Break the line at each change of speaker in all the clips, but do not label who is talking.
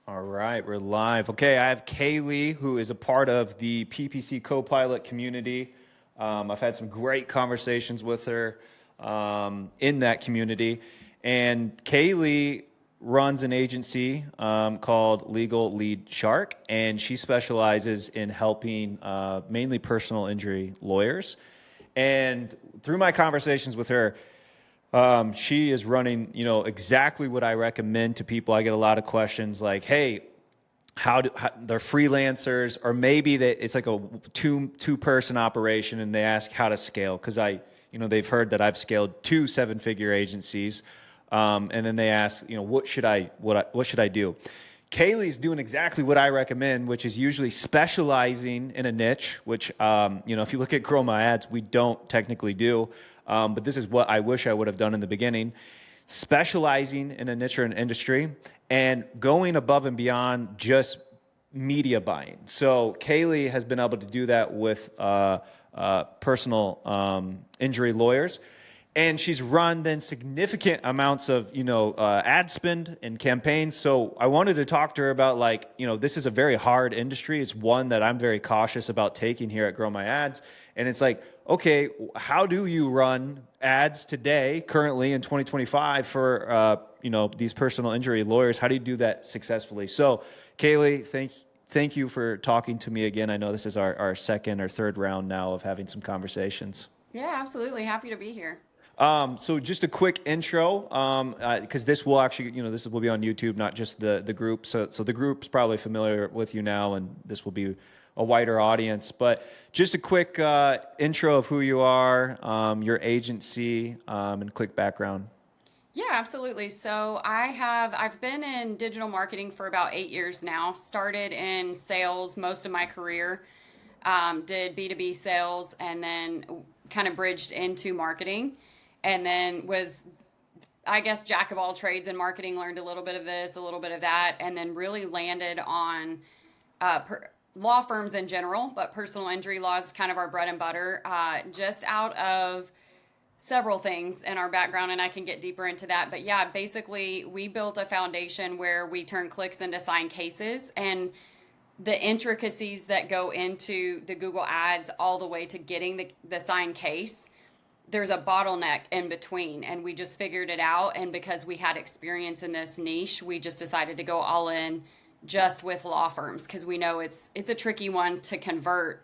All right, we're live. Okay, I have Kaylee, who is a part of the PPC Copilot community. I've had some great conversations with her in that community. And Kaylee runs an agency called Legal Lead Shark, and she specializes in helping mainly personal injury lawyers. And through my conversations with her, she is running, exactly what I recommend to people. I get a lot of questions like, "Hey, how they're freelancers, or maybe it's like a two person operation, and they ask how to scale because they've heard that I've scaled 2 7-figure agencies, and then they ask, what should I do?" Kaylee's doing exactly what I recommend, which is usually specializing in a niche, which, if you look at Grow My Ads, we don't technically do. But this is what I wish I would have done in the beginning, specializing in a niche or an industry and going above and beyond just media buying. So Kaylee has been able to do that with personal injury lawyers. And she's run then significant amounts of, ad spend and campaigns. So I wanted to talk to her about this is a very hard industry. It's one that I'm very cautious about taking here at Grow My Ads. And it's like, okay, how do you run ads today, currently in 2025 for, these personal injury lawyers? How do you do that successfully? So Kaylee, thank you for talking to me again. I know this is our second or third round now of having some conversations.
Yeah, absolutely. Happy to be here.
So just a quick intro, because this will actually, this will be on YouTube, not just the group. So the group's probably familiar with you now, and this will be a wider audience. But just a quick intro of who you are, your agency, and quick background.
Yeah, absolutely. So I've been in digital marketing for about 8 years now. Started in sales most of my career, did B2B sales, and then kind of bridged into marketing. And then was, I guess, jack of all trades in marketing, learned a little bit of this, a little bit of that, and then really landed on law firms in general, but personal injury law is kind of our bread and butter, just out of several things in our background, and I can get deeper into that. But yeah, basically, we built a foundation where we turn clicks into signed cases, and the intricacies that go into the Google Ads all the way to getting the signed case, there's a bottleneck in between, and we just figured it out. And because we had experience in this niche, we just decided to go all in just with law firms, because we know it's a tricky one to convert,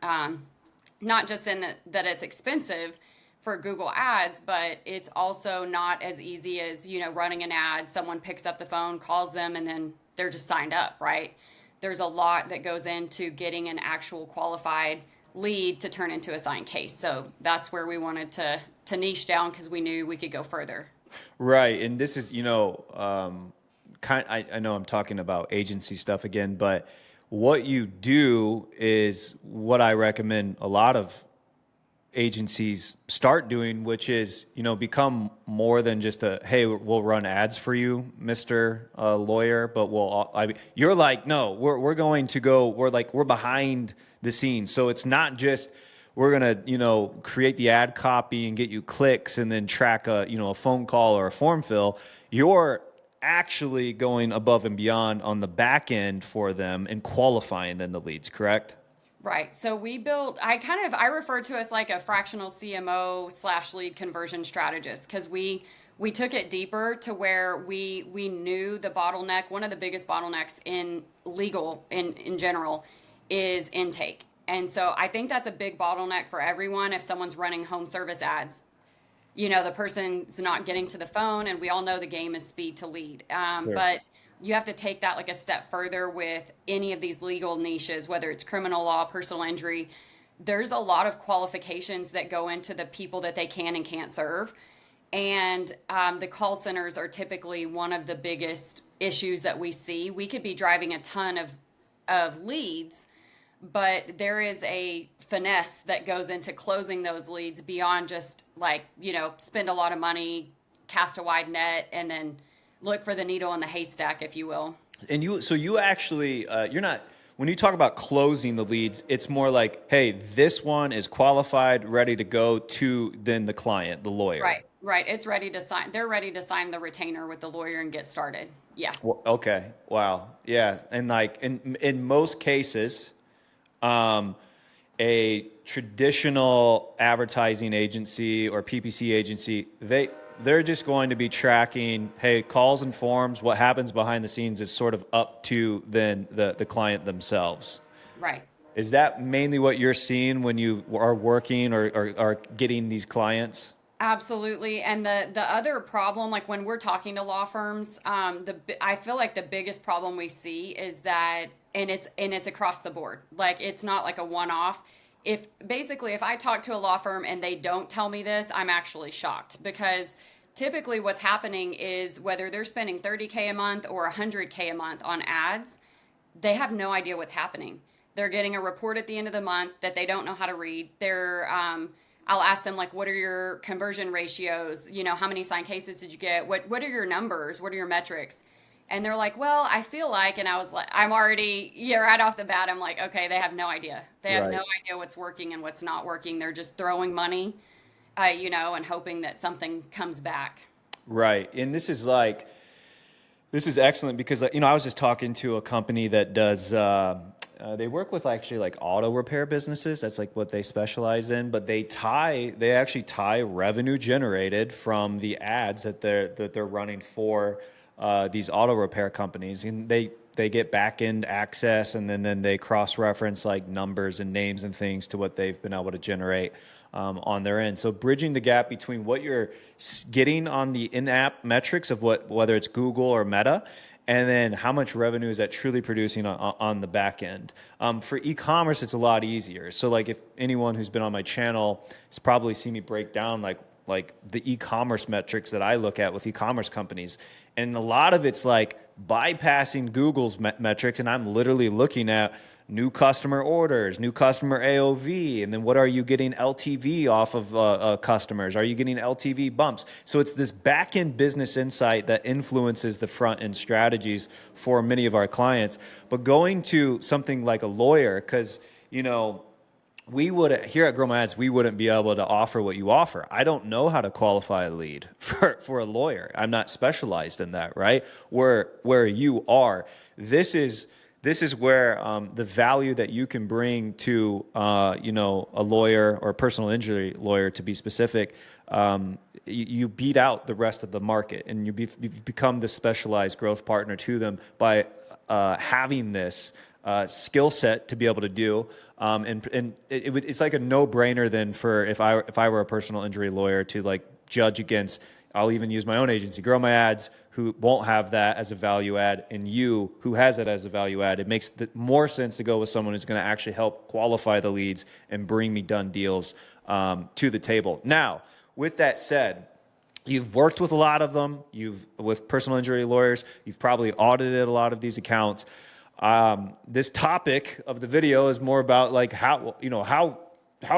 not just in that it's expensive for Google Ads, but it's also not as easy as, running an ad. Someone picks up the phone, calls them, and then they're just signed up, right? There's a lot that goes into getting an actual qualified lead to turn into a signed case. So that's where we wanted to niche down, because we knew we could go further.
Right. And this is, I know I'm talking about agency stuff again, but what you do is what I recommend a lot of agencies start doing, which is, become more than just hey, we'll run ads for you, Mr. Lawyer, but you're like, no, we're going to go, we're behind the scenes. So it's not just, we're going to, create the ad copy and get you clicks and then track a phone call or a form fill. You're actually going above and beyond on the back end for them and qualifying then the leads, correct?
Right. So we built, I refer to us like a fractional CMO / lead conversion strategist, because we took it deeper to where we knew the bottleneck. One of the biggest bottlenecks in legal in general is intake. And so I think that's a big bottleneck for everyone. If someone's running home service ads, the person's not getting to the phone, and we all know the game is speed to lead.
Sure.
But you have to take that like a step further with any of these legal niches, whether it's criminal law, personal injury. There's a lot of qualifications that go into the people that they can and can't serve. And the call centers are typically one of the biggest issues that we see. We could be driving a ton of leads, but there is a finesse that goes into closing those leads beyond just spend a lot of money, cast a wide net, and then look for the needle in the haystack, if you will.
And you actually, you're not, when you talk about closing the leads, it's more like, hey, this one is qualified, ready to go to then the client, the lawyer.
Right. It's ready to sign. They're ready to sign the retainer with the lawyer and get started. Yeah.
Okay. Wow. Yeah. And like in most cases, um, a traditional advertising agency or PPC agency, they're just going to be tracking, hey, calls and forms. What happens behind the scenes is sort of up to then the client themselves.
Right.
Is that mainly what you're seeing when you are working or are getting these clients?
Absolutely. And the other problem, like when we're talking to law firms, I feel like the biggest problem we see is that, and it's across the board. Like it's not like a one off. If basically if I talk to a law firm and they don't tell me this, I'm actually shocked because typically what's happening is whether they're spending 30K a month or 100K a month on ads, they have no idea what's happening. They're getting a report at the end of the month that they don't know how to read. I'll ask them like, what are your conversion ratios? You know, how many signed cases did you get? What are your numbers? What are your metrics? And they're like, well, I feel like, and I was like, I'm already, yeah, right off the bat, I'm like, okay, they have no idea. They have no
Right.
idea what's working and what's not working. They're just throwing money, and hoping that something comes back.
Right. And this is excellent because I was just talking to a company that does they work with actually like auto repair businesses. That's like what they specialize in, but they actually tie revenue generated from the ads that they're running for these auto repair companies, and they get back end access, and then they cross reference like numbers and names and things to what they've been able to generate on their end. So bridging the gap between what you're getting on the in-app metrics of whether it's Google or Meta, and then how much revenue is that truly producing on the back end. For e-commerce, it's a lot easier. So like if anyone who's been on my channel has probably seen me break down like the e-commerce metrics that I look at with e-commerce companies. And a lot of it's like bypassing Google's metrics, and I'm literally looking at new customer orders, new customer AOV, and then what are you getting LTV off of customers? Are you getting LTV bumps? So it's this back-end business insight that influences the front-end strategies for many of our clients. But going to something like a lawyer, because, we would here at Grow My Ads, we wouldn't be able to offer what you offer. I don't know how to qualify a lead for a lawyer. I'm not specialized in that, right? Where you are, this is where the value that you can bring to a lawyer or a personal injury lawyer, to be specific, you beat out the rest of the market, and you've become the specialized growth partner to them by having this skill set to be able to do. It's like a no-brainer then for if I were a personal injury lawyer to like judge against. I'll even use my own agency, Grow My Ads, who won't have that as a value add, and you, who has that as a value add. It makes more sense to go with someone who's going to actually help qualify the leads and bring me done deals to the table. Now, with that said, you've worked with a lot of them. With personal injury lawyers, you've probably audited a lot of these accounts. This topic of the video is more about like how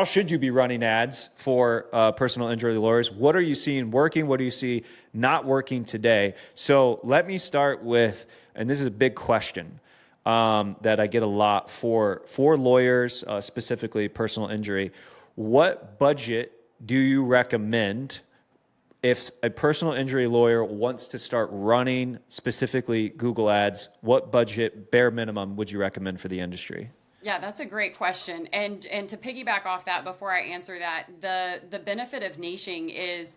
should you be running ads for personal injury lawyers? What are you seeing working? What do you see not working today? So let me start with, and this is a big question that I get a lot for lawyers, specifically personal injury. What budget do you recommend if a personal injury lawyer wants to start running specifically Google Ads? What budget, bare minimum, would you recommend for the industry?
Yeah, that's a great question. And to piggyback off that before I answer that, the benefit of niching is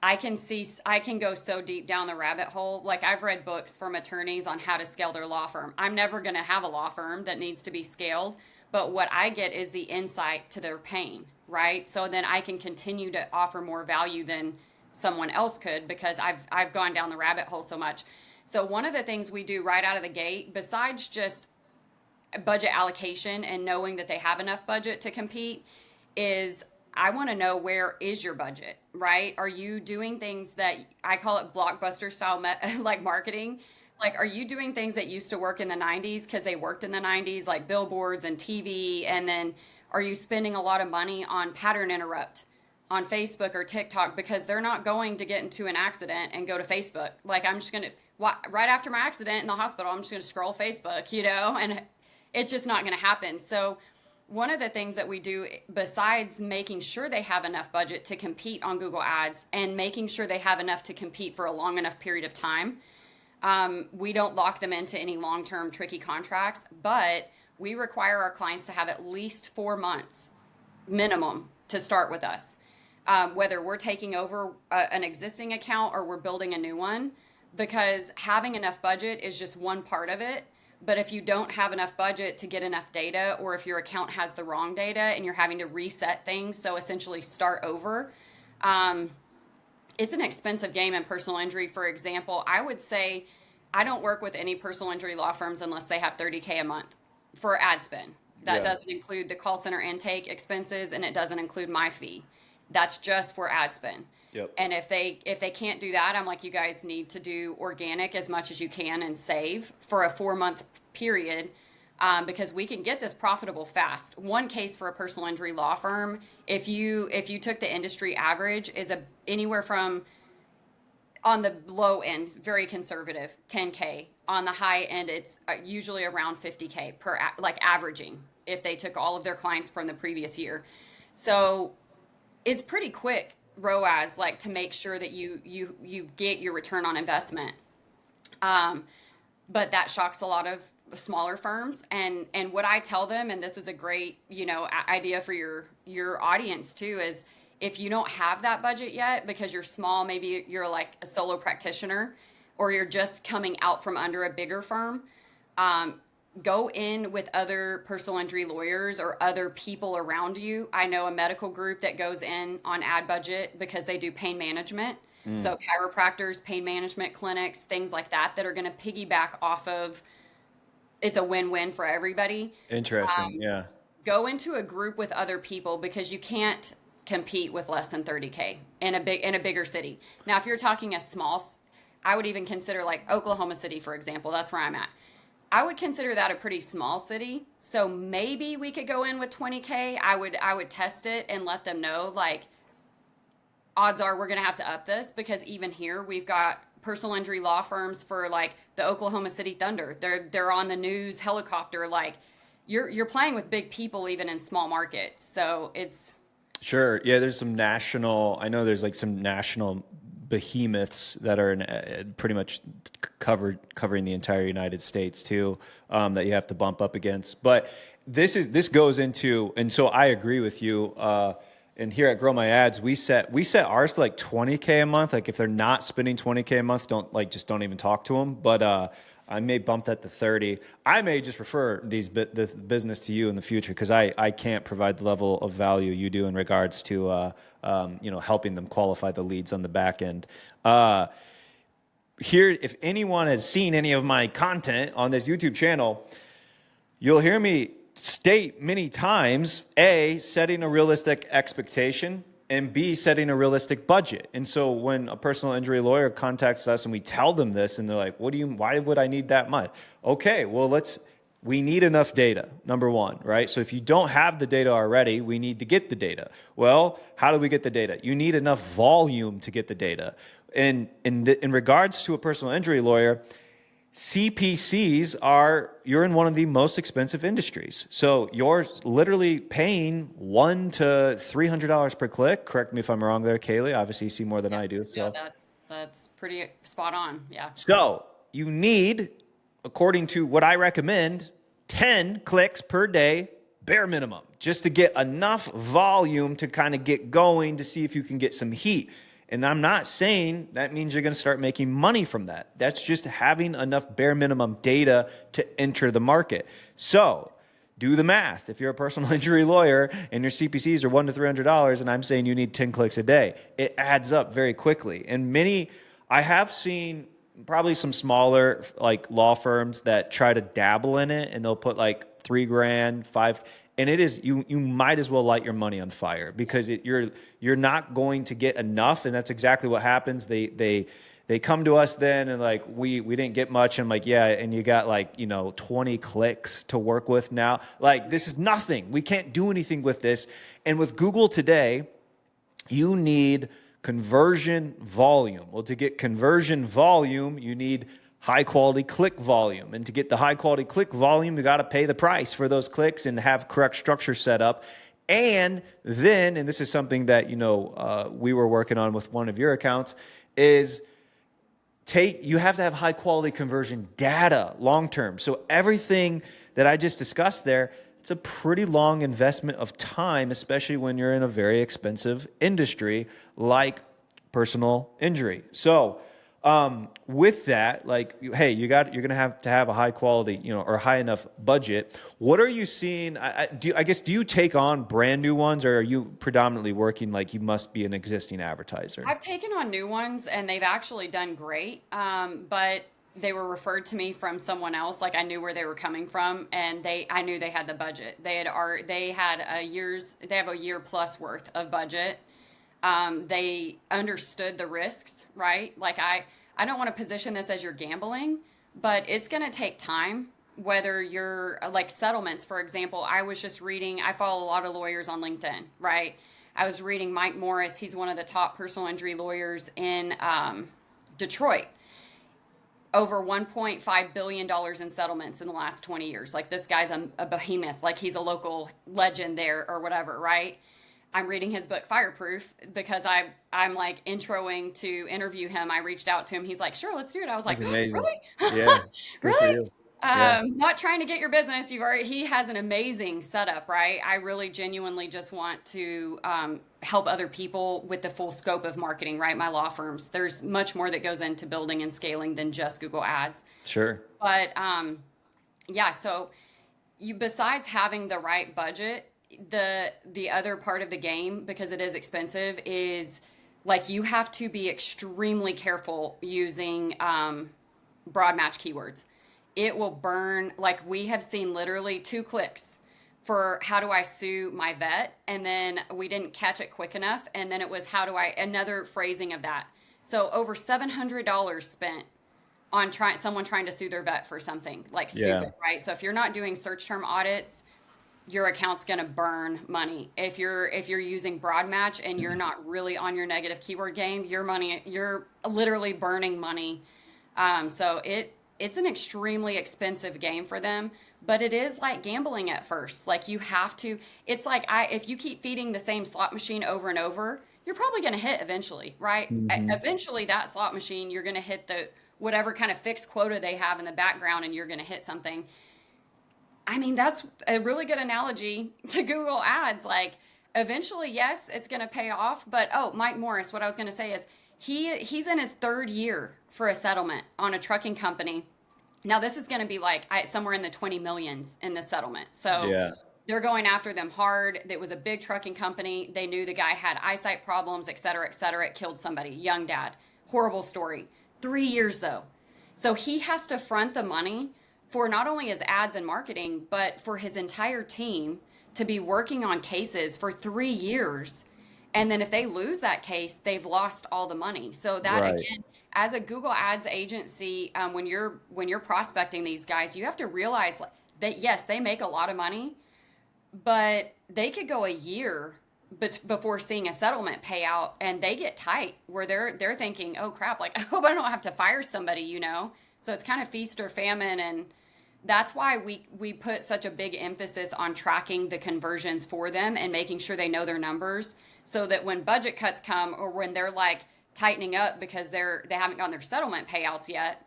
I can go so deep down the rabbit hole. Like I've read books from attorneys on how to scale their law firm. I'm never going to have a law firm that needs to be scaled, but what I get is the insight to their pain, right? So then I can continue to offer more value than someone else could because I've gone down the rabbit hole so much. So one of the things we do right out of the gate, besides just budget allocation and knowing that they have enough budget to compete, is I want to know, where is your budget, right? Are you doing things that I call it blockbuster style like marketing? Like, are you doing things that used to work in the 90s because they worked in the 90s, like billboards and TV? And then are you spending a lot of money on pattern interrupt on Facebook or TikTok because they're not going to get into an accident and go to Facebook? Like, I'm just going to, right after my accident in the hospital, I'm just going to scroll Facebook, and it's just not going to happen. So one of the things that we do, besides making sure they have enough budget to compete on Google Ads and making sure they have enough to compete for a long enough period of time, we don't lock them into any long-term tricky contracts, but we require our clients to have at least 4 months minimum to start with us. Whether we're taking over an existing account or we're building a new one, because having enough budget is just one part of it. But if you don't have enough budget to get enough data, or if your account has the wrong data and you're having to reset things, so essentially start over, it's an expensive game in personal injury. For example, I would say I don't work with any personal injury law firms unless they have $30K a month for ad spend. That doesn't include the call center intake expenses, and it doesn't include my fee. That's just for ad spend.
Yep.
And if they can't do that, I'm like, you guys need to do organic as much as you can and save for a 4-month period, because we can get this profitable fast. One case for a personal injury law firm, if you took the industry average, is anywhere from, on the low end, very conservative, 10K. On the high end, it's usually around 50K per, like averaging, if they took all of their clients from the previous year. So it's pretty quick ROAS, like, to make sure that you get your return on investment. But that shocks a lot of smaller firms. And what I tell them, and this is a great, idea for your audience too, is if you don't have that budget yet because you're small, maybe you're like a solo practitioner, or you're just coming out from under a bigger firm, go in with other personal injury lawyers or other people around you. I know a medical group that goes in on ad budget because they do pain management. So chiropractors, pain management clinics, things like that are going to piggyback off of. It's a win-win for everybody.
Interesting. Yeah.
Go into a group with other people, because you can't compete with less than 30K in a bigger city. Now, if you're talking a small, I would even consider like Oklahoma City, for example. That's where I'm at. I would consider that a pretty small city. So maybe we could go in with 20K. I would test it and let them know, like, odds are we're going to have to up this, because even here we've got personal injury law firms for like the Oklahoma City Thunder. They're on the news helicopter. Like, you're playing with big people even in small markets. So it's
Sure. Yeah, there's some national, I know there's like some national behemoths that are in, pretty much covering the entire United States too, that you have to bump up against. But this goes into, and so I agree with you. And here at Grow My Ads, we set ours to like 20K a month. Like, if they're not spending 20K a month, don't even talk to them. But I may bump that to 30. I may just refer this business to you in the future, because I can't provide the level of value you do in regards to helping them qualify the leads on the back end. Here, if anyone has seen any of my content on this YouTube channel, you'll hear me state many times, A, setting a realistic expectation, and B, setting a realistic budget. And so when a personal injury lawyer contacts us and we tell them this, and they're like, why would I need that much? Okay, well, we need enough data, number one, right? So if you don't have the data already, we need to get the data. Well, how do we get the data? You need enough volume to get the data. And in regards to a personal injury lawyer, CPCs you're in one of the most expensive industries. So you're literally paying $100 to $300 per click. Correct me if I'm wrong there, Kaylee. Obviously you see more than I do. So.
Yeah, that's pretty spot on. Yeah.
So you need, according to what I recommend, 10 clicks per day, bare minimum, just to get enough volume to kind of get going, to see if you can get some heat. And I'm not saying that means you're going to start making money from that. That's just having enough bare minimum data to enter the market. So do the math. If you're a personal injury lawyer and your CPCs are $100 to $300, and I'm saying you need 10 clicks a day, it adds up very quickly. And I have seen probably some smaller like law firms that try to dabble in it, and they'll put like $3,000, $5,000. And it is, you might as well light your money on fire, because you're not going to get enough. And that's exactly what happens. They come to us then and like, we didn't get much. And I'm like, yeah. And you got like, 20 clicks to work with now. Like, this is nothing. We can't do anything with this. And with Google today, you need conversion volume. Well, to get conversion volume, you need high quality click volume. And to get the high quality click volume, you got to pay the price for those clicks and have correct structure set up. And then, and this is something that, we were working on with one of your accounts, is you have to have high quality conversion data long term. So everything that I just discussed there, it's a pretty long investment of time, especially when you're in a very expensive industry like personal injury. So with that, like, hey, you're going to have a high quality, or high enough budget. What are you seeing? Do you take on brand new ones, or are you predominantly working like you must be an existing advertiser?
I've taken on new ones and they've actually done great. But they were referred to me from someone else. Like I knew where they were coming from, and I knew they had the budget. They have a year plus worth of budget. They understood the risks, right? Like I don't want to position this as you're gambling, but it's going to take time. Whether you're like settlements, for example, I follow a lot of lawyers on LinkedIn, right? I was reading Mike Morris. He's one of the top personal injury lawyers in Detroit. Over $1.5 billion in settlements in the last 20 years. Like this guy's a behemoth. Like he's a local legend there or whatever, right? I'm reading his book Fireproof because I'm like introing to interview him. I reached out to him. He's like, sure, let's do it. I was like,
amazing.
Really?
Yeah.
Really?
Yeah.
Not trying to get your business. He has an amazing setup, right? I really genuinely just want to help other people with the full scope of marketing, right? My law firms. There's much more that goes into building and scaling than just Google Ads.
Sure.
But so besides having the right budget, the other part of the game, because it is expensive, is like you have to be extremely careful using broad match keywords. It will burn. Like we have seen literally 2 clicks for how do I sue my vet, and then we didn't catch it quick enough, and then it was another phrasing of that. So over $700 spent on someone trying to sue their vet for something like stupid, right? So if you're not doing search term audits, your account's going to burn money. If you're using broad match and you're not really on your negative keyword game, you're literally burning money. So it's an extremely expensive game for them, but it is like gambling at first. Like you have to, it's like if you keep feeding the same slot machine over and over, you're probably going to hit eventually, right? Mm-hmm. Eventually that slot machine, you're going to hit the whatever kind of fixed quota they have in the background, and you're going to hit something. I mean, that's a really good analogy to Google Ads. Like eventually, yes, it's going to pay off. But Mike Morris, what I was going to say is he's in his 3rd year for a settlement on a trucking company. Now this is going to be like somewhere in the 20 millions in the settlement. So they're going after them hard. It was a big trucking company. They knew the guy had eyesight problems, et cetera, et cetera. It killed somebody, young dad. Horrible story. 3 years though. So he has to front the money for not only his ads and marketing, but for his entire team to be working on cases for 3 years. And then if they lose that case, they've lost all the money. So that again, as a Google Ads agency, when you're prospecting these guys, you have to realize that yes, they make a lot of money, but they could go a year before seeing a settlement payout, and they get tight where they're thinking, oh crap, like I hope I don't have to fire somebody, So it's kind of feast or famine, and that's why we put such a big emphasis on tracking the conversions for them and making sure they know their numbers, so that when budget cuts come or when they're like tightening up because they haven't gotten their settlement payouts yet,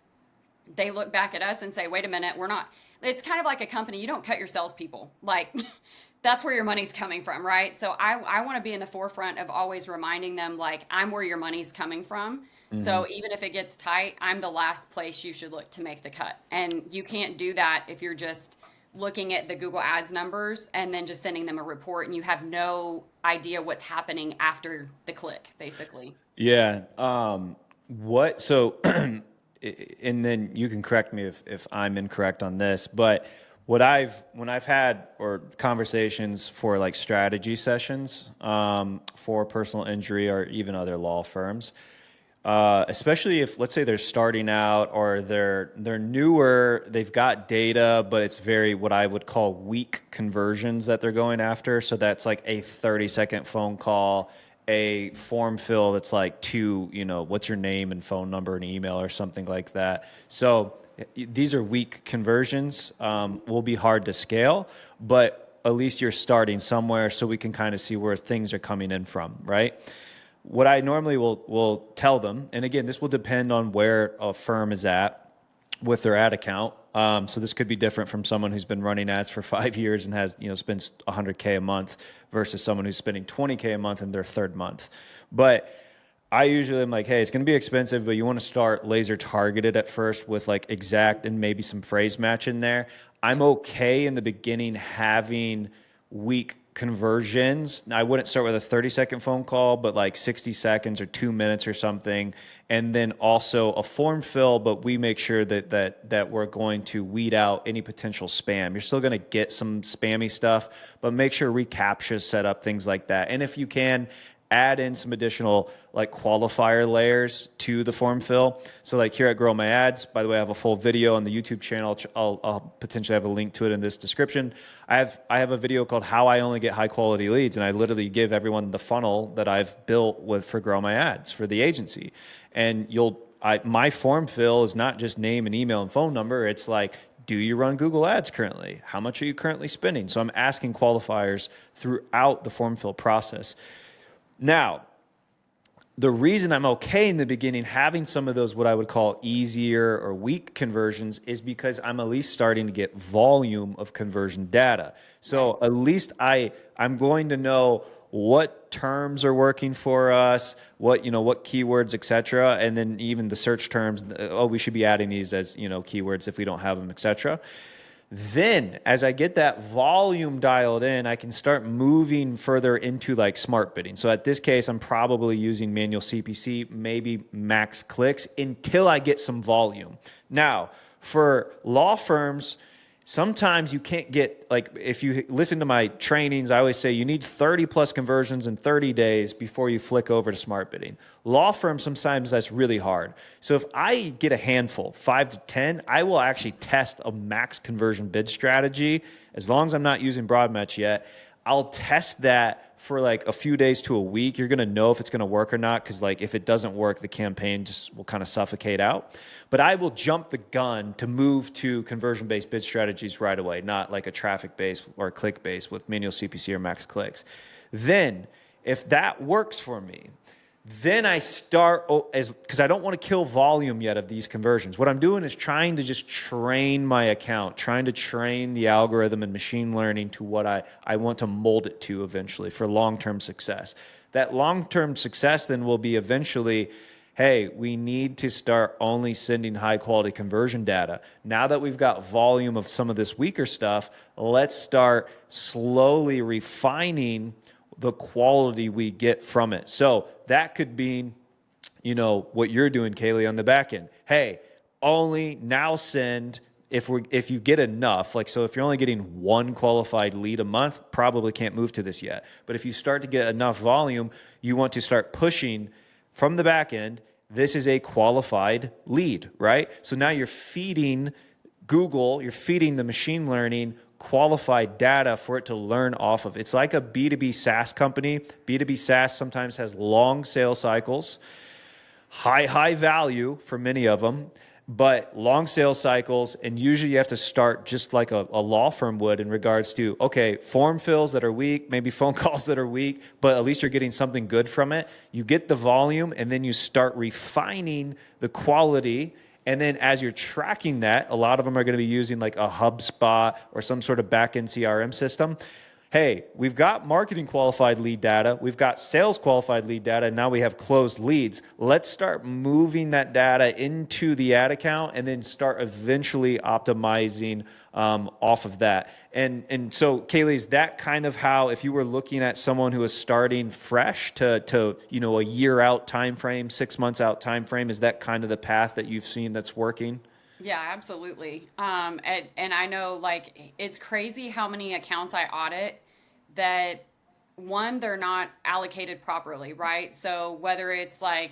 they look back at us and say, wait a minute, we're not. It's kind of like a company. You don't cut your salespeople. Like that's where your money's coming from, right? So I want to be in the forefront of always reminding them, like, I'm where your money's coming from. Mm-hmm. So even if it gets tight, I'm the last place you should look to make the cut. And you can't do that if you're just looking at the Google Ads numbers and then just sending them a report and you have no idea what's happening after the click, basically.
Yeah. So, and then you can correct me if I'm incorrect on this, but when I've had conversations for like strategy sessions for personal injury or even other law firms, especially if, let's say, they're starting out or they're newer, they've got data, but it's very what I would call weak conversions that they're going after. So that's like a 30-second phone call a form fill that's like what's your name and phone number and email or something like that. So these are weak conversions, will be hard to scale, but at least you're starting somewhere so we can kind of see where things are coming in from, right? What I normally will tell them, and again, this will depend on where a firm is at with their ad account. So this could be different from someone who's been running ads for 5 years and has, spends 100K a month versus someone who's spending 20K a month in their third month. But I usually am like, hey, it's going to be expensive, but you want to start laser targeted at first with like exact and maybe some phrase match in there. I'm okay in the beginning having weak conversions. I wouldn't start with a 30-second phone call, but like 60 seconds or 2 minutes or something. And then also a form fill, but we make sure that we're going to weed out any potential spam. You're still going to get some spammy stuff, but make sure reCAPTCHA set up, things like that. And if you can, add in some additional like qualifier layers to the form fill. So like here at Grow My Ads, by the way, I have a full video on the YouTube channel. I'll potentially have a link to it in this description. I have a video called How I Only Get High Quality Leads, and I literally give everyone the funnel that I've built for Grow My Ads for the agency. And my form fill is not just name and email and phone number. It's like, do you run Google Ads currently? How much are you currently spending? So I'm asking qualifiers throughout the form fill process. Now, the reason I'm okay in the beginning having some of those what I would call easier or weak conversions is because I'm at least starting to get volume of conversion data. So at least I'm going to know what terms are working for us, what keywords, etc., and then even the search terms. Oh, we should be adding these as keywords if we don't have them, etc. Then as I get that volume dialed in, I can start moving further into like smart bidding. So at this case, I'm probably using manual CPC, maybe max clicks until I get some volume. Now, for law firms, sometimes you can't get, like, if you listen to my trainings, I always say you need 30 plus conversions in 30 days before you flick over to smart bidding. Law firms, sometimes that's really hard. So if I get a handful, 5 to 10, I will actually test a max conversion bid strategy. As long as I'm not using broad match yet, I'll test that for like a few days to a week. You're going to know if it's going to work or not, because like if it doesn't work, the campaign just will kind of suffocate out. But I will jump the gun to move to conversion-based bid strategies right away, not like a traffic-based or click-based with manual CPC or max clicks. Then if that works for me, then I start, because I don't want to kill volume yet of these conversions. What I'm doing is trying to just train my account, trying to train the algorithm and machine learning to what I want to mold it to eventually for long-term success. That long-term success then will be eventually, hey, we need to start only sending high-quality conversion data. Now that we've got volume of some of this weaker stuff, let's start slowly refining the quality we get from it. So that could be, what you're doing, Kaylee, on the back end. Hey, only now send if you get enough. Like, so if you're only getting one qualified lead a month, probably can't move to this yet. But if you start to get enough volume, you want to start pushing from the back end. This is a qualified lead, right? So now you're feeding Google, you're feeding the machine learning qualified data for it to learn off of. It's like a B2B SaaS company. B2B SaaS sometimes has long sales cycles, high value for many of them, but long sales cycles, and usually you have to start just like a law firm would in regards to, okay, form fills that are weak, maybe phone calls that are weak, but at least you're getting something good from it. You get the volume, and then you start refining the quality. And then as you're tracking that, a lot of them are going to be using like a HubSpot or some sort of backend CRM system. Hey, we've got marketing qualified lead data, we've got sales qualified lead data, and now we have closed leads. Let's start moving that data into the ad account and then start eventually optimizing off of that. And so, Kaylee, is that kind of how, if you were looking at someone who is starting fresh to a year out time frame, 6 months out time frame, is that kind of the path that you've seen that's working?
Yeah, absolutely. And I know, like, it's crazy how many accounts I audit that, one, they're not allocated properly, right? So whether it's like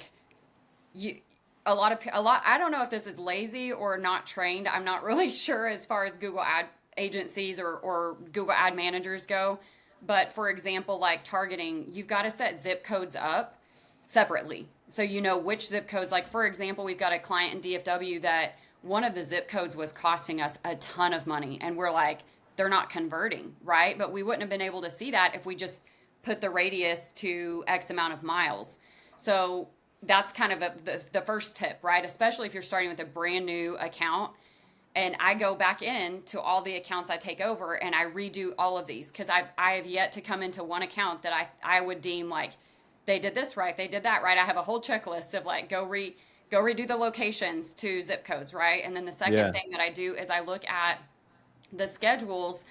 you, a lot, I don't know if this is lazy or not trained. I'm not really sure as far as Google ad agencies or Google ad managers go. But for example, like targeting, you've got to set zip codes up separately. So you know which zip codes, like for example, we've got a client in DFW that one of the zip codes was costing us a ton of money. And we're like, they're not converting, right? But we wouldn't have been able to see that if we just put the radius to X amount of miles. So that's kind of the first tip, right? Especially if you're starting with a brand new account. And I go back in to all the accounts I take over and I redo all of these because I have yet to come into one account that I would deem like they did this right, they did that right. I have a whole checklist of like go redo the locations to zip codes, right? And then the second thing that I do is I look at the schedules.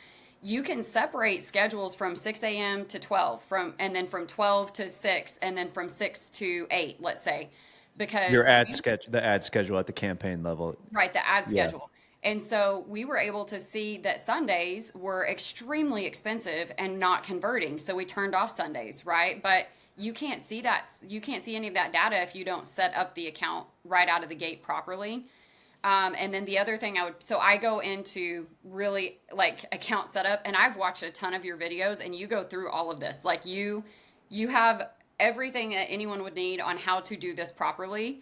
You can separate schedules from 6 a.m. to 12, and then from 12 to 6, and then from 6 to 8, let's say, because
the ad schedule at the campaign level.
Right, the ad schedule. And so we were able to see that Sundays were extremely expensive and not converting. So we turned off Sundays, right? But you can't see that. You can't see any of that data if you don't set up the account right out of the gate properly. And then the other thing so I go into really like account setup, and I've watched a ton of your videos and you go through all of this. Like you have everything that anyone would need on how to do this properly.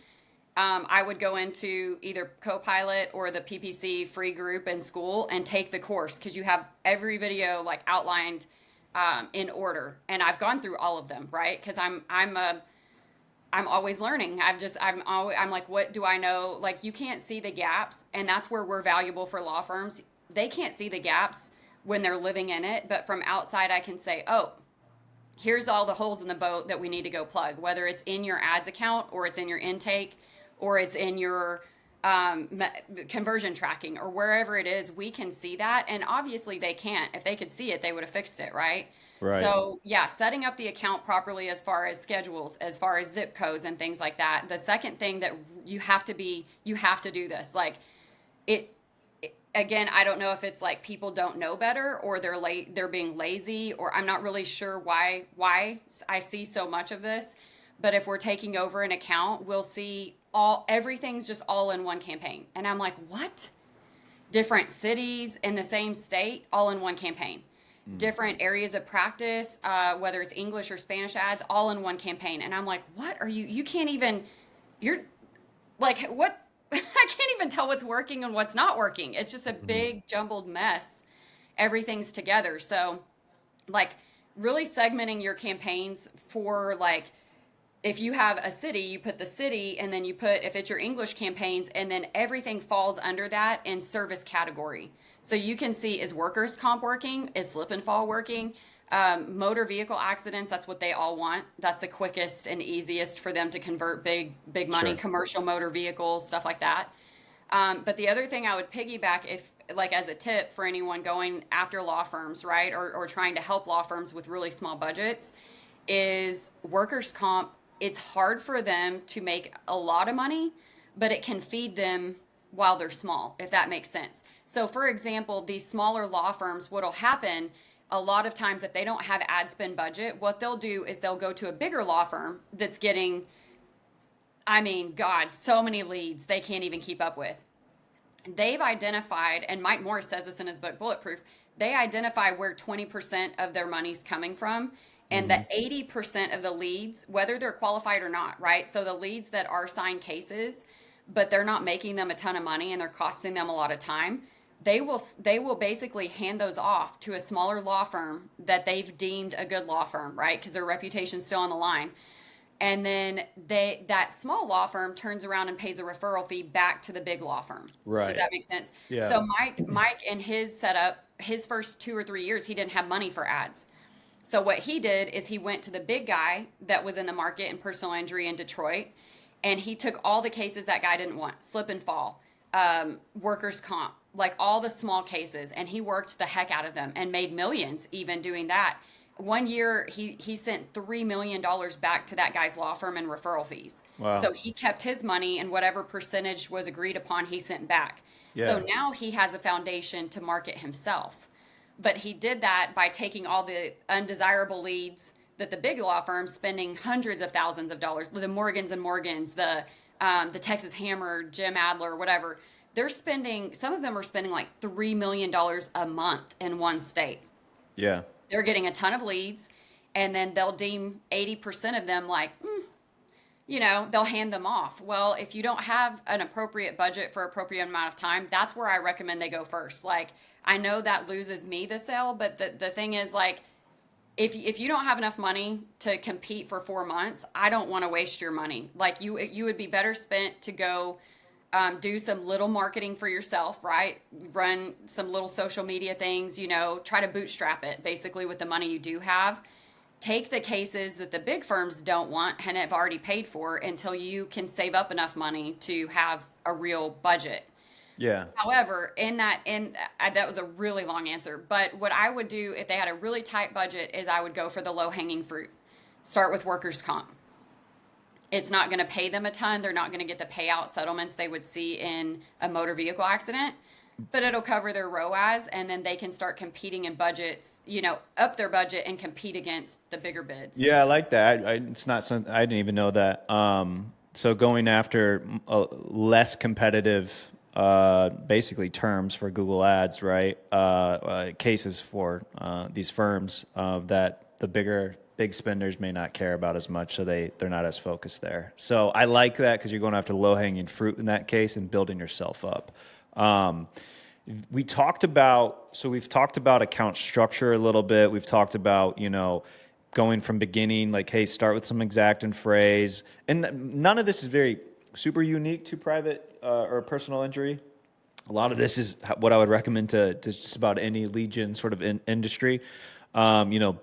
I would go into either Copilot or the PPC free group in school and take the course because you have every video like outlined in order. And I've gone through all of them, right? Because I'm always learning. I'm like, what do I know? Like you can't see the gaps, and that's where we're valuable for law firms. They can't see the gaps when they're living in it, but from outside I can say, oh, here's all the holes in the boat that we need to go plug, whether it's in your ads account or it's in your intake or it's in your conversion tracking or wherever it is. We can see that, and obviously they can't. If they could see it, they would have fixed it, right?
Right.
So yeah, setting up the account properly as far as schedules, as far as zip codes and things like that. The second thing that you have to do this. Like again, I don't know if it's like people don't know better or they're being lazy, or I'm not really sure why I see so much of this. But if we're taking over an account, we'll see everything's just all in one campaign. And I'm like, what? Different cities in the same state, all in one campaign. Different areas of practice, whether it's English or Spanish ads, all in one campaign. And I'm like, what are you can't even, you're like, what? I can't even tell what's working and what's not working. It's just a big jumbled mess. Everything's together. So like really segmenting your campaigns for like, if you have a city, you put the city, and then you put, if it's your English campaigns, and then everything falls under that in service category. So you can see, is workers' comp working? Is slip and fall working? Motor vehicle accidents, that's what they all want. That's the quickest and easiest for them to convert big money, commercial motor vehicles, stuff like that. But the other thing I would piggyback, if like as a tip for anyone going after law firms, right, or trying to help law firms with really small budgets, is workers' comp. It's hard for them to make a lot of money, but it can feed them while they're small, if that makes sense. So for example, these smaller law firms, what'll happen a lot of times if they don't have ad spend budget, what they'll do is they'll go to a bigger law firm that's getting, I mean, God, so many leads they can't even keep up with. They've identified, and Mike Morris says this in his book, Bulletproof, they identify where 20% of their money's coming from. And the 80% of the leads, whether they're qualified or not, right? So the leads that are signed cases, but they're not making them a ton of money and they're costing them a lot of time, they will basically hand those off to a smaller law firm that they've deemed a good law firm, right? Because their reputation's still on the line. And then that small law firm turns around and pays a referral fee back to the big law firm.
Right.
Does that make sense?
Yeah.
So Mike in his setup, his first 2 or 3 years, he didn't have money for ads. So what he did is he went to the big guy that was in the market in personal injury in Detroit, and he took all the cases that guy didn't want, slip and fall, workers' comp, like all the small cases, and he worked the heck out of them and made millions even doing that. One year, he sent $3 million back to that guy's law firm in referral fees.
Wow.
So he kept his money, and whatever percentage was agreed upon, he sent back. Yeah. So now he has a foundation to market himself. But he did that by taking all the undesirable leads that the big law firms spending hundreds of thousands of dollars, the Morgans and Morgans, the Texas Hammer, Jim Adler, whatever. Some of them are spending like $3 million a month in one state.
Yeah.
they're getting a ton of leads, and then they'll deem 80% of them like, they'll hand them off. Well, if you don't have an appropriate budget for appropriate amount of time, that's where I recommend they go first. Like, I know that loses me the sale, but the thing is, like, if you don't have enough money to compete for 4 months, I don't want to waste your money. Like, you would be better spent to go do some little marketing for yourself, right? Run some little social media things, try to bootstrap it basically with the money you do have. Take the cases that the big firms don't want and have already paid for until you can save up enough money to have a real budget.
Yeah.
However, that was a really long answer, but what I would do if they had a really tight budget is I would go for the low hanging fruit. Start with workers' comp. It's not going to pay them a ton. They're not going to get the payout settlements they would see in a motor vehicle accident, but it'll cover their ROAS, and then they can start competing in budgets, up their budget and compete against the bigger bids.
Yeah, I like that. It's not something I didn't even know that. So going after less competitive, basically terms for Google Ads, right? Cases for these firms that the big spenders may not care about as much, so they're not as focused there. So I like that because you're going after low hanging fruit in that case and building yourself up. We've talked about account structure a little bit. We've talked about, going from beginning, like, hey, start with some exact and phrase. And none of this is very super unique to private or personal injury. A lot of this is what I would recommend to just about any lead gen sort of industry.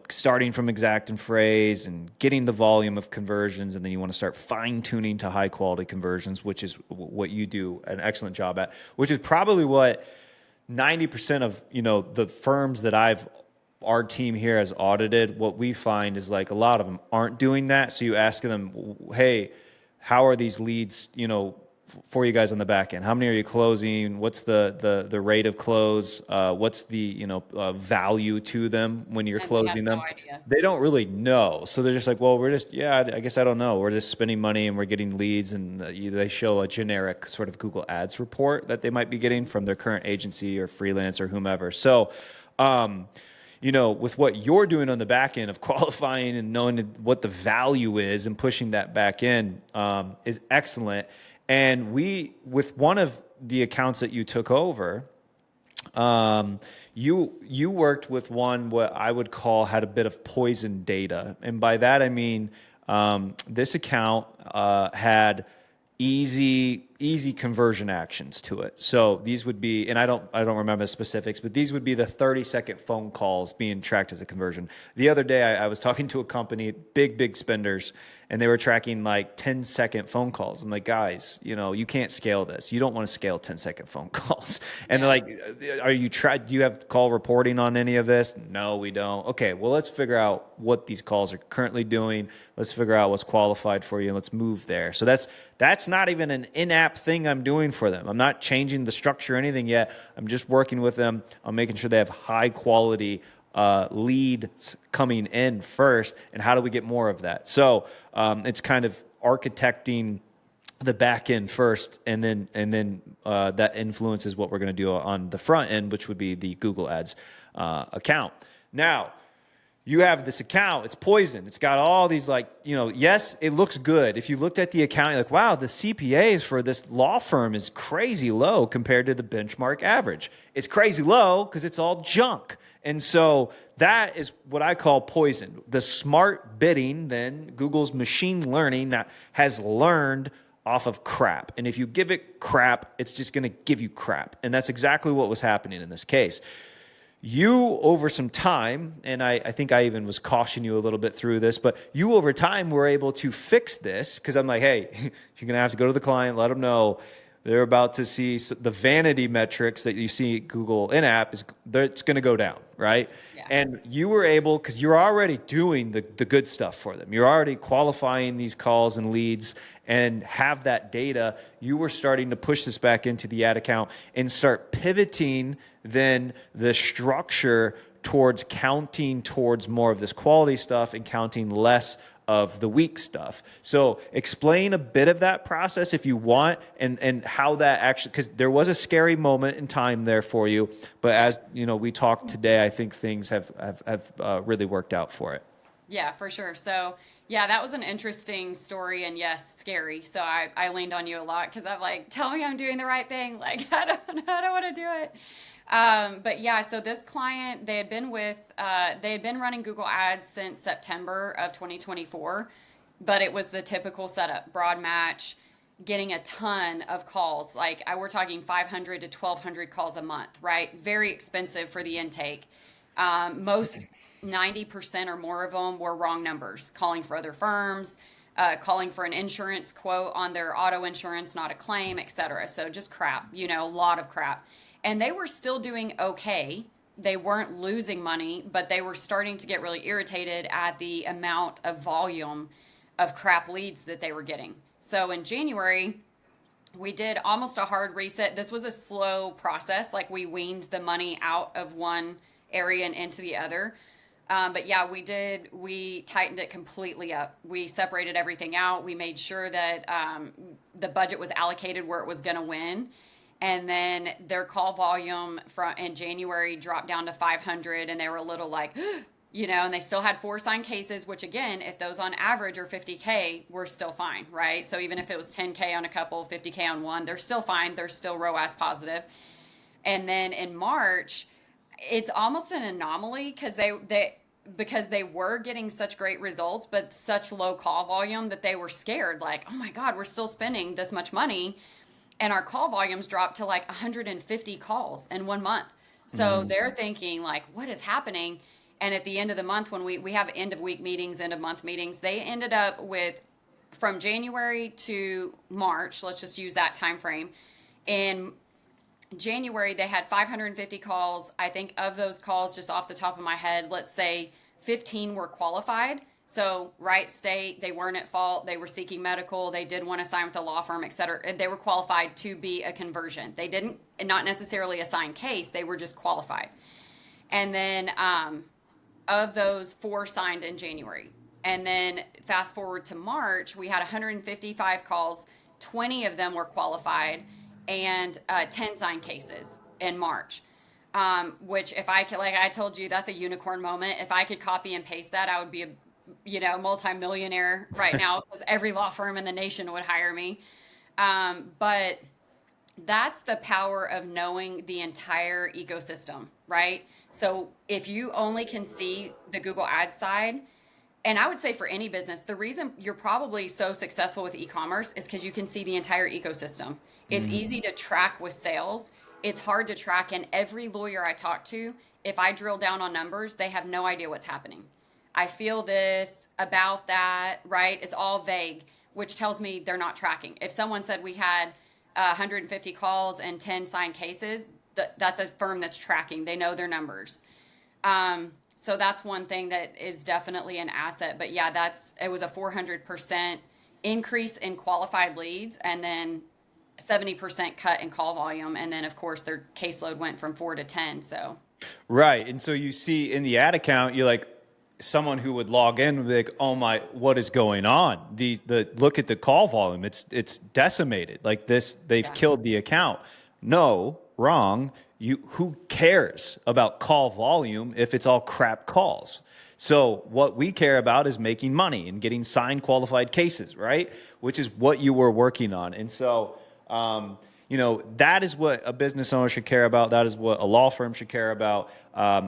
Starting from exact and phrase and getting the volume of conversions, and then you want to start fine tuning to high quality conversions, which is what you do an excellent job at, which is probably what 90% of, the firms that our team here has audited. What we find is, like, a lot of them aren't doing that. So you ask them, hey, how are these leads, for you guys on the back end? How many are you closing? What's the rate of close? What's the value to them when you're closing them?
No idea.
They don't really know, so they're just like, well, I guess I don't know. We're just spending money and we're getting leads, and they show a generic sort of Google Ads report that they might be getting from their current agency or freelance or whomever. So, with what you're doing on the back end of qualifying and knowing what the value is and pushing that back in is excellent. And with one of the accounts that you took over, you worked with one what I would call had a bit of poison data, and by that I mean this account had easy conversion actions to it. So these would be, and I don't remember the specifics, but these would be the 30-second phone calls being tracked as a conversion. The other day I was talking to a company, big spenders, and they were tracking like 10-second phone calls. I'm like, guys, you can't scale this. You don't want to scale 10-second phone calls. And they're like, do you have call reporting on any of this? No, we don't. Okay, well, let's figure out what these calls are currently doing. Let's figure out what's qualified for you, and let's move there. So that's not even an in-app thing I'm doing for them. I'm not changing the structure or anything yet. I'm just working with them on making sure they have high quality leads coming in first, and how do we get more of that? So it's kind of architecting the back end first, and then that influences what we're going to do on the front end, which would be the Google Ads account. Now, you have this account, it's poison. It's got all these yes, it looks good. If you looked at the account, you're like, wow, the CPAs for this law firm is crazy low compared to the benchmark average. It's crazy low because it's all junk. And so that is what I call poison. The smart bidding, then Google's machine learning has learned off of crap. And if you give it crap, it's just going to give you crap. And that's exactly what was happening in this case. You, over some time, and I think I even was cautioning you a little bit through this, but you over time were able to fix this, because I'm like, hey, you're going to have to go to the client, let them know they're about to see the vanity metrics that you see Google in-app, it's going to go down, right? Yeah. And you were able, because you're already doing the good stuff for them. You're already qualifying these calls and leads and have that data. You were starting to push this back into the ad account and start pivoting then the structure towards counting towards more of this quality stuff and counting less of the weak stuff. So explain a bit of that process if you want, and how that actually, because there was a scary moment in time there for you, but as you know, we talked today, I think things have really worked out for it.
Yeah, for sure. So, yeah, that was an interesting story and yes, scary. So I leaned on you a lot because I'm like, tell me I'm doing the right thing. Like, I don't want to do it. But yeah, so this client, they had been running Google Ads since September of 2024, but it was the typical setup, broad match, getting a ton of calls. Like we're talking 500 to 1,200 calls a month, right? Very expensive for the intake. Most 90% or more of them were wrong numbers, calling for other firms, calling for an insurance quote on their auto insurance, not a claim, etc. So just crap, a lot of crap. And they were still doing okay. They weren't losing money, but they were starting to get really irritated at the amount of volume of crap leads that they were getting. So in January, we did almost a hard reset. This was a slow process. Like we weaned the money out of one area and into the other. But yeah, we tightened it completely up. We separated everything out. We made sure that the budget was allocated where it was going to win. And then their call volume in January dropped down to 500, and they were a little like, and they still had 4 signed cases, which again, if those on average are 50K, we're still fine, right? So even if it was 10K on a couple, 50K on one, they're still fine. They're still ROAS positive. And then in March, it's almost an anomaly because they were getting such great results, but such low call volume that they were scared. Like, oh my God, we're still spending this much money. And our call volumes dropped to like 150 calls in 1 month. So they're thinking like, what is happening? And at the end of the month, when we have end of week meetings, end of month meetings, they ended up with, from January to March, let's just use that time frame. In January, they had 550 calls. I think of those calls, just off the top of my head, let's say 15 were qualified. So right state, they weren't at fault. They were seeking medical. They did want to sign with a law firm, et cetera. And they were qualified to be a conversion. They didn't, not necessarily a signed case. They were just qualified. And then of those, 4 signed in January. And then fast forward to March, we had 155 calls. 20 of them were qualified, and 10 signed cases in March. Which if I could, like I told you, that's a unicorn moment. If I could copy and paste that, I would be a multimillionaire right now because every law firm in the nation would hire me. But that's the power of knowing the entire ecosystem, right? So if you only can see the Google Ads side, and I would say for any business, the reason you're probably so successful with e-commerce is because you can see the entire ecosystem. It's easy to track with sales. It's hard to track. And every lawyer I talk to, if I drill down on numbers, they have no idea what's happening. I feel this about that, right? It's all vague, which tells me they're not tracking. If someone said we had 150 calls and 10 signed cases, that's a firm that's tracking. They know their numbers. So that's one thing that is definitely an asset. But yeah, it was a 400% increase in qualified leads, and then 70% cut in call volume. And then of course their caseload went from 4 to 10. So.
Right. And so you see in the ad account, you're like, someone who would log in would be like, oh my, what is going on? Look at the call volume. It's decimated. Like this, they've killed the account. No, wrong. Who cares about call volume if it's all crap calls? So what we care about is making money and getting signed qualified cases, right? Which is what you were working on. And so, that is what a business owner should care about. That is what a law firm should care about.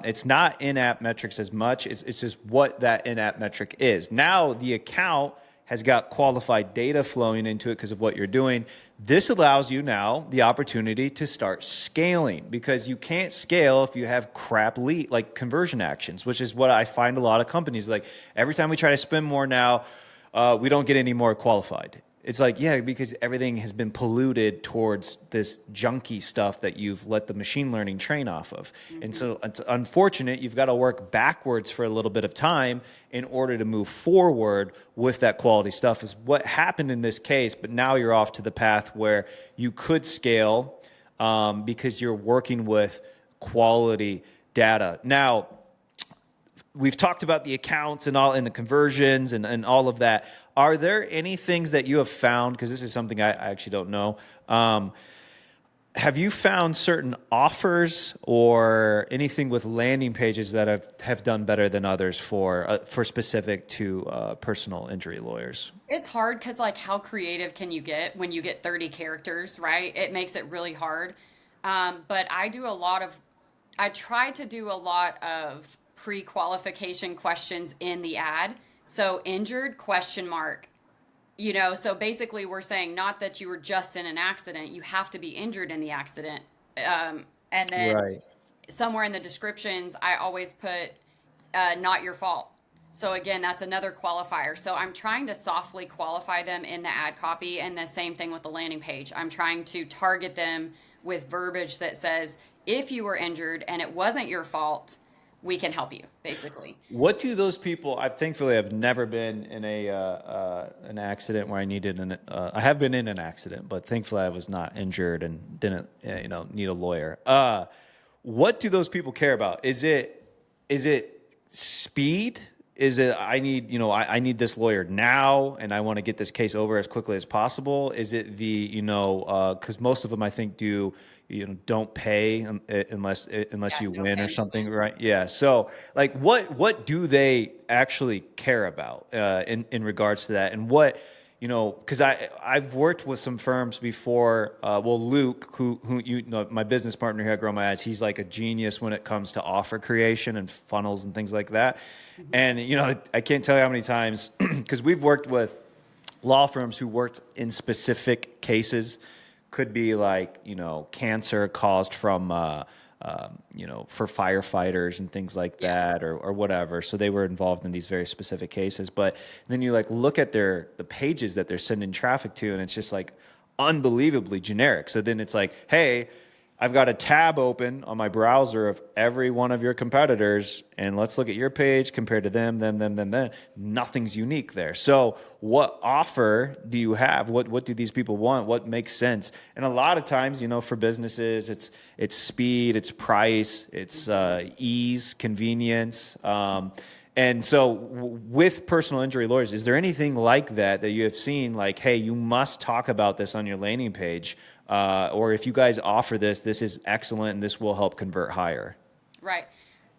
It's not in-app metrics as much. It's just what that in-app metric is. Now the account has got qualified data flowing into it because of what you're doing. This allows you now the opportunity to start scaling, because you can't scale if you have crap lead, like conversion actions, which is what I find a lot of companies, like every time we try to spend more now, we don't get any more qualified. It's like, yeah, because everything has been polluted towards this junky stuff that you've let the machine learning train off of. And so it's unfortunate. You've got to work backwards for a little bit of time in order to move forward with that quality stuff, is what happened in this case. But now you're off to the path where you could scale because you're working with quality data. Now, we've talked about the accounts and all and the conversions and all of that. Are there any things that you have found? Because this is something I actually don't know. Have you found certain offers or anything with landing pages that have done better than others for specific to personal injury lawyers?
It's hard because, like, how creative can you get when you get 30 characters, right? It makes it really hard. But I try to do a lot of pre-qualification questions in the ad. So injured question mark. So basically we're saying not that you were just in an accident, you have to be injured in the accident. And then
Right.
somewhere in the descriptions, I always put not your fault. So again, that's another qualifier. So I'm trying to softly qualify them in the ad copy, and the same thing with the landing page. I'm trying to target them with verbiage that says, if you were injured and it wasn't your fault, we can help you, basically.
What do those people? I thankfully have never been in an accident where I needed an. I have been in an accident, but thankfully I was not injured and didn't need a lawyer. What do those people care about? Is it speed? Is it I need this lawyer now and I want to get this case over as quickly as possible? Is it because most of them I think don't pay unless you win or something, right? Yeah. So like what do they actually care about in regards to that? And what because I've worked with some firms before. Luke, who my business partner here at Grow My Ads, he's like a genius when it comes to offer creation and funnels and things like that. Mm-hmm. And I can't tell you how many times because we've worked with law firms who worked in specific cases. Could be like cancer caused from for firefighters and things like that, or whatever. So they were involved in these very specific cases. But then you look at the pages that they're sending traffic to, and it's just like unbelievably generic. So then it's like, hey, I've got a tab open on my browser of every one of your competitors, and let's look at your page compared to them. Nothing's unique there. So what offer do you have? What do these people want? What makes sense? And a lot of times, for businesses, it's speed, it's price, it's ease, convenience. And so with personal injury lawyers, is there anything like that you have seen, like, hey, you must talk about this on your landing page? Or if you guys offer this is excellent and this will help convert higher?
Right.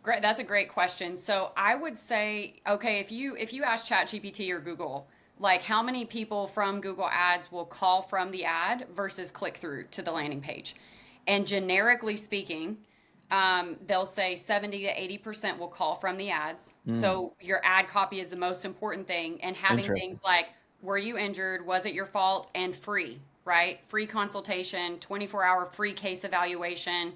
Great. That's a great question. So I would say, okay, if you ask ChatGPT or Google, like how many people from Google Ads will call from the ad versus click through to the landing page? And generically speaking, they'll say 70 to 80% will call from the ads. So your ad copy is the most important thing, and having things like, were you injured? Was it your fault? And free. Right? Free consultation, 24-hour free case evaluation,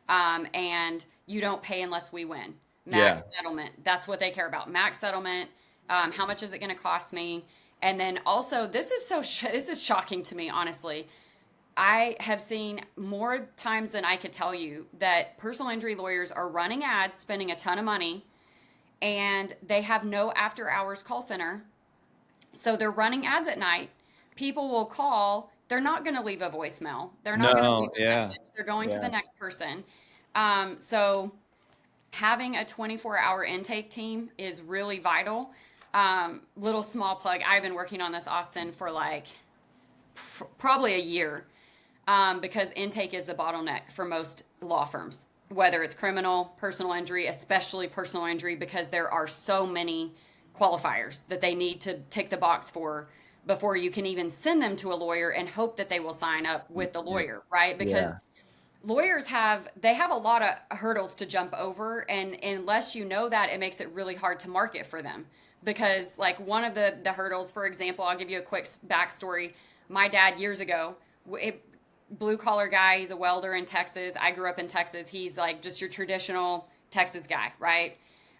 and you don't pay unless we win. Max settlement. That's what they care about. Max settlement. How much is it going to cost me? And then also, this is shocking to me, honestly. I have seen more times than I could tell you that personal injury lawyers are running ads, spending a ton of money, and they have no after-hours call center. So they're running ads at night. People will call. They're not going to leave a voicemail. They're not going to leave a message. They're going to the next person. So having a 24-hour intake team is really vital. Little small plug. I've been working on this, Austin, for probably a year because intake is the bottleneck for most law firms, whether it's criminal, personal injury, especially personal injury, because there are so many qualifiers that they need to tick the box for before you can even send them to a lawyer and hope that they will sign up with the lawyer, right? Because lawyers have a lot of hurdles to jump over, and unless you know that, it makes it really hard to market for them. Because like one of the hurdles, for example, I'll give you a quick backstory. My dad years ago, blue collar guy, he's a welder in Texas. I grew up in Texas. He's like just your traditional Texas guy, right?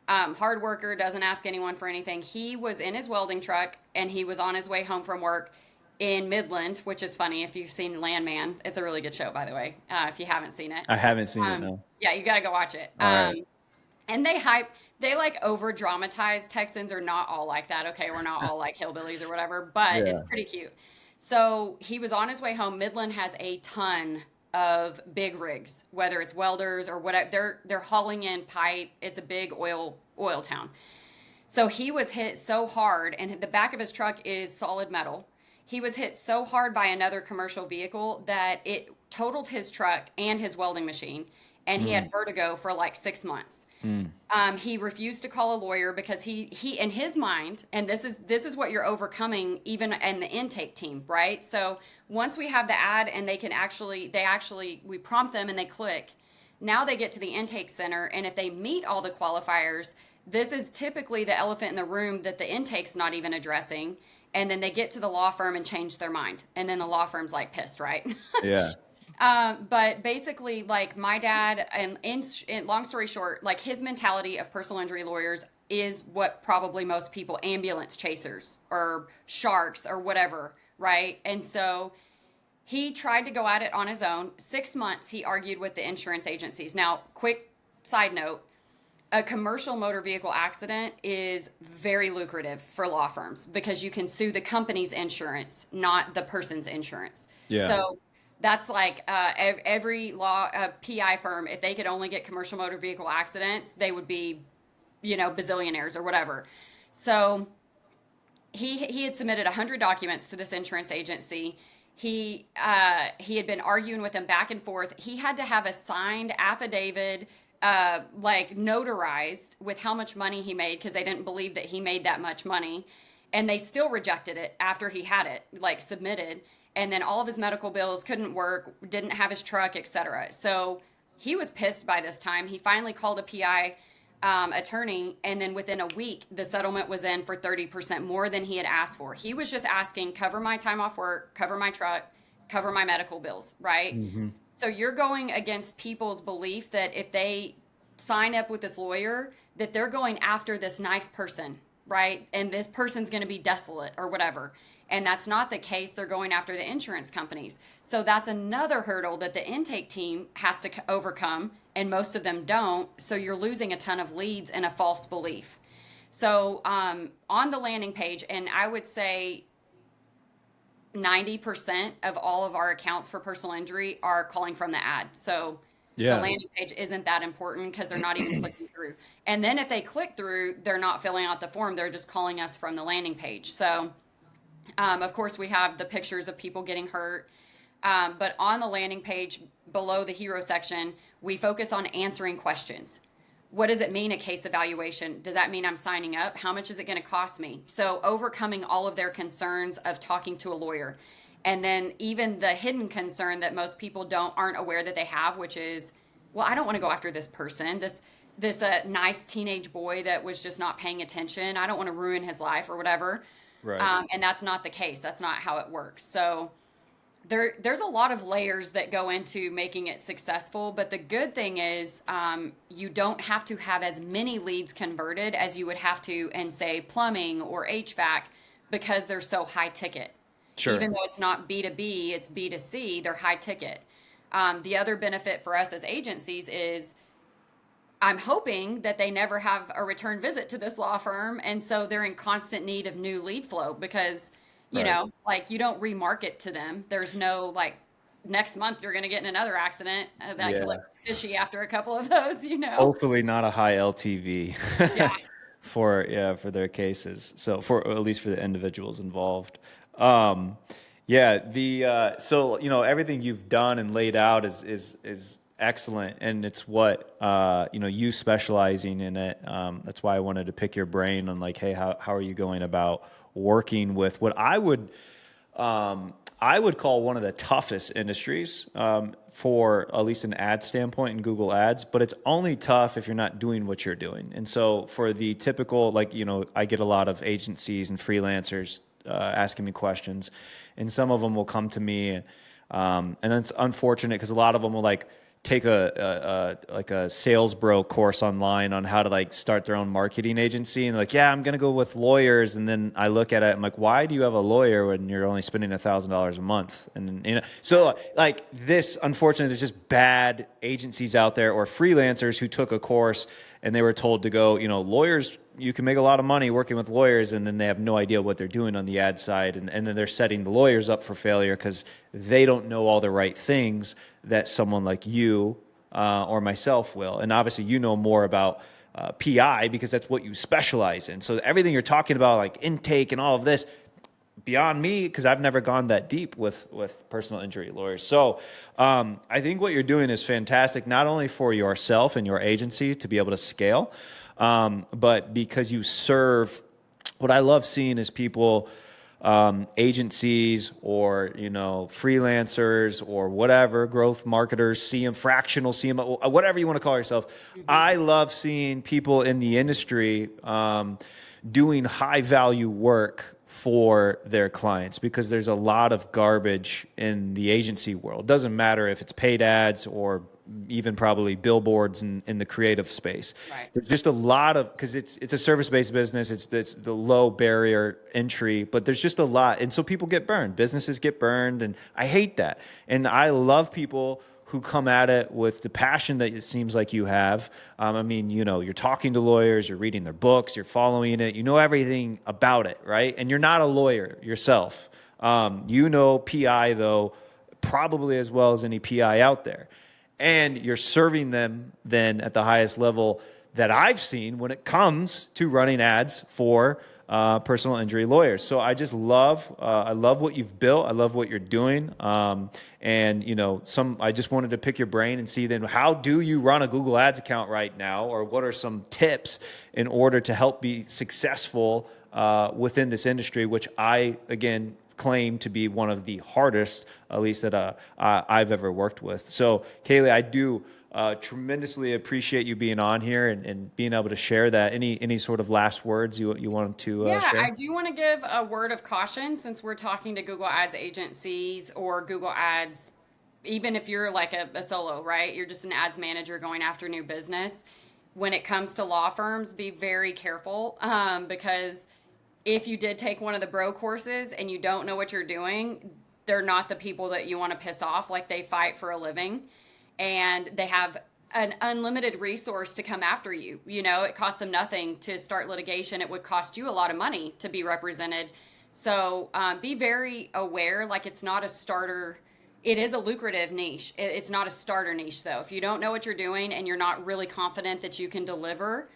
Hard worker, doesn't ask anyone for anything. He was in his welding truck and he was on his way home from work in Midland, which is funny. If you've seen Landman, it's a really good show, by the way. If you haven't seen it,
I haven't seen it. No.
Yeah, you got to go watch it.
All right.
And they like over dramatize. Texans are not all like that. Okay. We're not all like hillbillies or whatever, but it's pretty cute. So he was on his way home. Midland has a ton of big rigs, whether it's welders or whatever. They're hauling in pipe. It's a big oil town. So he was hit so hard, and the back of his truck is solid metal. He was hit so hard by another commercial vehicle that it totaled his truck and his welding machine, and he had vertigo for like 6 months. He refused to call a lawyer because he in his mind, and this is what you're overcoming even in the intake team, right? So once we have the ad and we prompt them and they click, now they get to the intake center, and if they meet all the qualifiers, this is typically the elephant in the room that the intake's not even addressing. And then they get to the law firm and change their mind. And then the law firm's like pissed, right?
Yeah.
But basically, like my dad, and in long story short, like his mentality of personal injury lawyers is what probably most people, ambulance chasers or sharks or whatever, right? And so he tried to go at it on his own. 6 months he argued with the insurance agencies. Now, quick side note, a commercial motor vehicle accident is very lucrative for law firms because you can sue the company's insurance, not the person's insurance.
Yeah.
So that's like every PI firm, if they could only get commercial motor vehicle accidents, they would be, bazillionaires or whatever. So he had submitted 100 documents to this insurance agency. He had been arguing with them back and forth. He had to have a signed affidavit, like notarized with how much money he made because they didn't believe that he made that much money, and they still rejected it after he had it like submitted. And then all of his medical bills couldn't work, didn't have his truck, etc. So he was pissed by this time. He finally called a PI attorney, and then within a week the settlement was in for 30% more than he had asked for. He was just asking, cover my time off work, cover my truck, cover my medical bills, right? So you're going against people's belief that if they sign up with this lawyer, that they're going after this nice person, right? And this person's going to be desolate or whatever. And that's not the case. They're going after the insurance companies. So that's another hurdle that the intake team has to overcome, and most of them don't. So you're losing a ton of leads in a false belief. So on the landing page, and I would say 90% of all of our accounts for personal injury are calling from the ad. So the landing page isn't that important because they're not even clicking through. And then if they click through, they're not filling out the form. They're just calling us from the landing page. So, of course, we have the pictures of people getting hurt. But on the landing page below the hero section, we focus on answering questions. What does it mean, a case evaluation? Does that mean I'm signing up? How much is it going to cost me? So overcoming all of their concerns of talking to a lawyer. And then even the hidden concern that most people aren't aware that they have, which is, well, I don't want to go after this person, this nice teenage boy that was just not paying attention. I don't want to ruin his life or whatever.
Right.
And that's not the case. That's not how it works. So there's a lot of layers that go into making it successful, but the good thing is you don't have to have as many leads converted as you would have to in, say, plumbing or HVAC, because they're so high ticket.
Sure.
Even though it's not B2B, it's B2C, they're high ticket. The other benefit for us as agencies is I'm hoping that they never have a return visit to this law firm, and so they're in constant need of new lead flow because you know, like you don't remarket to them. There's no like next month you're going to get in another accident that could look fishy after a couple of those,
Hopefully not a high LTV
Yeah.
for their cases. So at least for the individuals involved. So everything you've done and laid out is excellent, and it's what you specializing in it. That's why I wanted to pick your brain on like, hey, how are you going about working with what I would call one of the toughest industries for at least an ad standpoint in Google Ads, but it's only tough if you're not doing what you're doing. And so for the typical, I get a lot of agencies and freelancers asking me questions, and some of them will come to me, and it's unfortunate because a lot of them will take a sales bro course online on how to start their own marketing agency, and I'm going to go with lawyers. And then I look at it, I'm like, why do you have a lawyer when you're only spending $1,000 a month? And so this, unfortunately, there's just bad agencies out there or freelancers who took a course and they were told to go, lawyers, you can make a lot of money working with lawyers, and then they have no idea what they're doing on the ad side, and then they're setting the lawyers up for failure because they don't know all the right things that someone like you or myself will. And obviously you know more about PI because that's what you specialize in. So everything you're talking about, like intake and all of this, beyond me, because I've never gone that deep with personal injury lawyers. So I think what you're doing is fantastic, not only for yourself and your agency to be able to scale, but because you serve. What I love seeing is people, agencies or freelancers or whatever, growth marketers, CM, fractional CM, whatever you want to call yourself. I love seeing people in the industry doing high value work for their clients, because there's a lot of garbage in the agency world. Doesn't matter if it's paid ads or even probably billboards in the creative space.
Right.
There's just a lot of, because it's a service-based business, it's the low barrier entry, but there's just a lot. And so people get burned, businesses get burned, and I hate that. And I love people who come at it with the passion that it seems like you have. You're talking to lawyers, you're reading their books, you're following it, you know everything about it, right? And you're not a lawyer yourself. You know PI, though, probably as well as any PI out there. And you're serving them then at the highest level that I've seen when it comes to running ads for personal injury lawyers. So I just love, I love what you've built. I love what you're doing. I just wanted to pick your brain and see then, how do you run a Google Ads account right now? Or what are some tips in order to help be successful within this industry, which I, again, claim to be one of the hardest, at least that I've ever worked with. So Kaylee, I do tremendously appreciate you being on here and being able to share that. Any sort of last words you wanted to share?
I do want to give a word of caution, since we're talking to Google Ads agencies or Google Ads, even if you're like a solo, right? You're just an ads manager going after new business. When it comes to law firms, be very careful because if you did take one of the bro courses and you don't know what you're doing, they're not the people that you want to piss off. Like, they fight for a living and they have an unlimited resource to come after you. It costs them nothing to start litigation. It would cost you a lot of money to be represented. So be very aware. Like, it's not a starter. It is a lucrative niche. It's not a starter niche, though. If you don't know what you're doing and you're not really confident that you can deliver,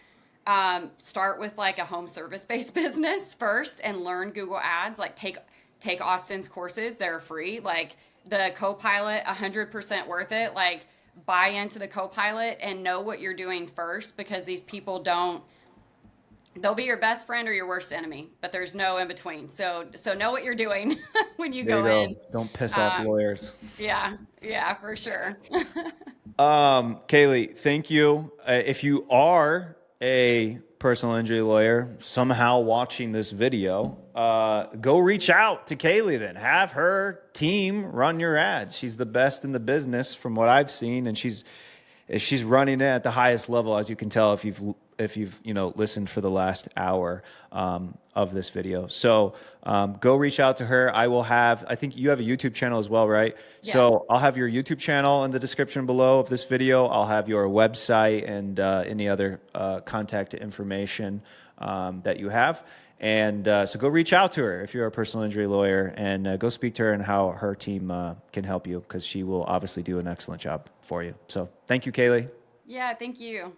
start with like a home service-based business first and learn Google Ads. Like, take Austin's courses. They're free. Like, the Copilot, 100% worth it. Like, buy into the Copilot and know what you're doing first, because these people they'll be your best friend or your worst enemy, but there's no in between. So know what you're doing when you go in.
Don't piss off lawyers.
Yeah, for sure.
Kaylee, thank you. If you are a personal injury lawyer somehow watching this video, go reach out to Kaylee then. Have her team run your ads. She's the best in the business from what I've seen, and she's running it at the highest level, as you can tell if you've listened for the last hour of this video. So go reach out to her. I think you have a YouTube channel as well, right? Yeah. So I'll have your YouTube channel in the description below of this video. I'll have your website and any other contact information that you have. And so go reach out to her if you're a personal injury lawyer, and go speak to her and how her team can help you, because she will obviously do an excellent job for you. So thank you, Kaylee.
Yeah, thank you.